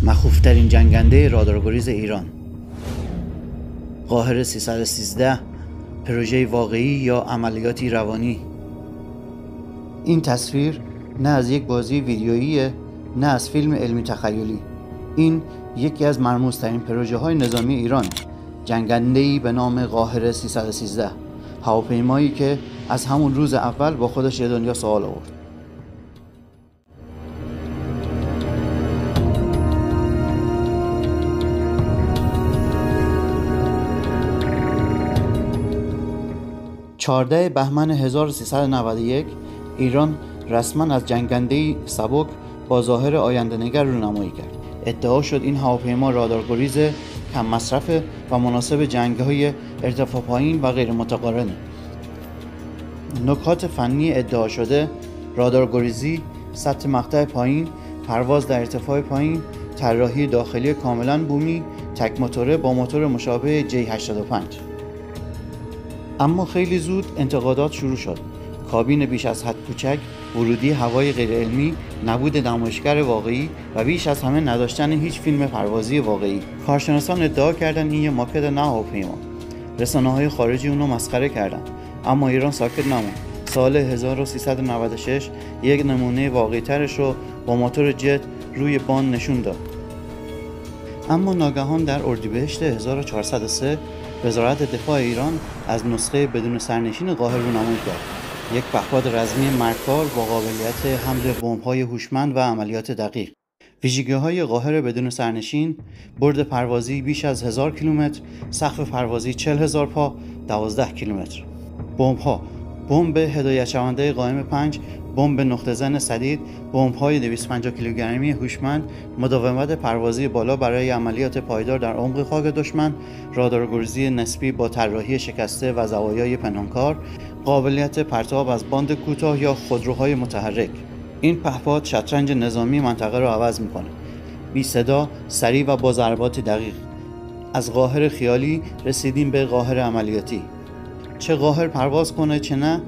مخوفترین جنگنده رادارگریز ایران، قاهره 313، پروژه واقعی یا عملیاتی روانی. این تصویر نه از یک بازی ویدیوییه، نه از فیلم علمی تخیلی. این یکی از مرموزترین پروژه های نظامی ایران، جنگنده‌ای به نام قاهره 313، هواپیمایی که از همون روز اول با خودش یه دنیا سوال آورد. چهارده بهمن 1391 ایران رسما از جنگنده‌ای سبک با ظاهر آینده‌نگر رونمایی کرد. ادعا شد این هواپیما رادارگریز کم مصرف و مناسب جنگ‌های ارتفاع پایین و غیر متقارنه. نکات فنی ادعا شده: رادارگریزی، سطح مقطع پایین، پرواز در ارتفاع پایین، طراحی داخلی کاملا بومی، تک موتوره با موتور مشابه J85. اما خیلی زود انتقادات شروع شد. کابین بیش از حد کوچک، ورودی هوای غیر علمی، نبود نمایشگر واقعی و بیش از همه نداشتن هیچ فیلم پروازی واقعی. کارشناسان ادعا کردن این یه ماکت نه هواپیما. رسانه‌های خارجی اونو مسخره کردن، اما ایران ساکت نموند. سال 1396 یک نمونه واقعی ترش رو با موتور جت روی بان نشون داد. اما ناگهان در اردیبهشت 1403 وزارت دفاع ایران از نسخه بدون سرنشین قاهره رونمایی کرد. یک پهپاد رزمی مرکار با قابلیت حمل بمب‌های هوشمند و عملیات دقیق. ویژگی‌های قاهره بدون سرنشین: برد پروازی بیش از 1000 کیلومتر، سقف پروازی 40000 پا، 12 کیلومتر. بمب‌ها: بمب هدایت شونده قائم 5، بمب نقطه زن سدید، بمب‌های 250 کیلوگرمی هوشمند، مداومت پروازی بالا برای عملیات پایدار در عمق خاک دشمن، رادارگریزی نسبی با طراحی شکسته و زوایای پنهانکار، قابلیت پرتاب از باند کوتاه یا خودروهای متحرک. این پهپاد شطرنج نظامی منطقه را عوض می‌کنه. بی صدا، سریع و با ضربات دقیق. از قاهره خیالی رسیدیم به قاهره عملیاتی. چه قاهر پرواز کنه چه نه،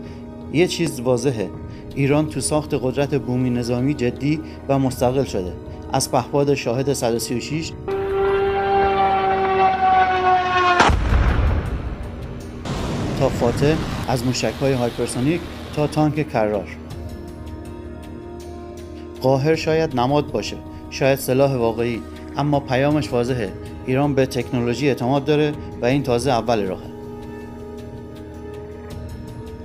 یه چیز واضحه: ایران تو ساخت قدرت بومی نظامی جدی و مستقل شده. از پهپاد شاهد 136 تا فاتح، از موشک‌های هایپرسونیک تا تانک کرار. قاهر شاید نماد باشه، شاید سلاح واقعی، اما پیامش واضحه: ایران به تکنولوژی اعتماد داره و این تازه اول راهه.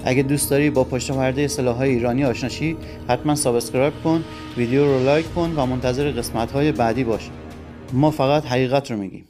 اگه دوست داری با پشت پرده سلاح‌های ایرانی آشنا شی، حتما سابسکرایب کن، ویدیو رو لایک کن و منتظر قسمت‌های بعدی باش. ما فقط حقیقت رو میگیم.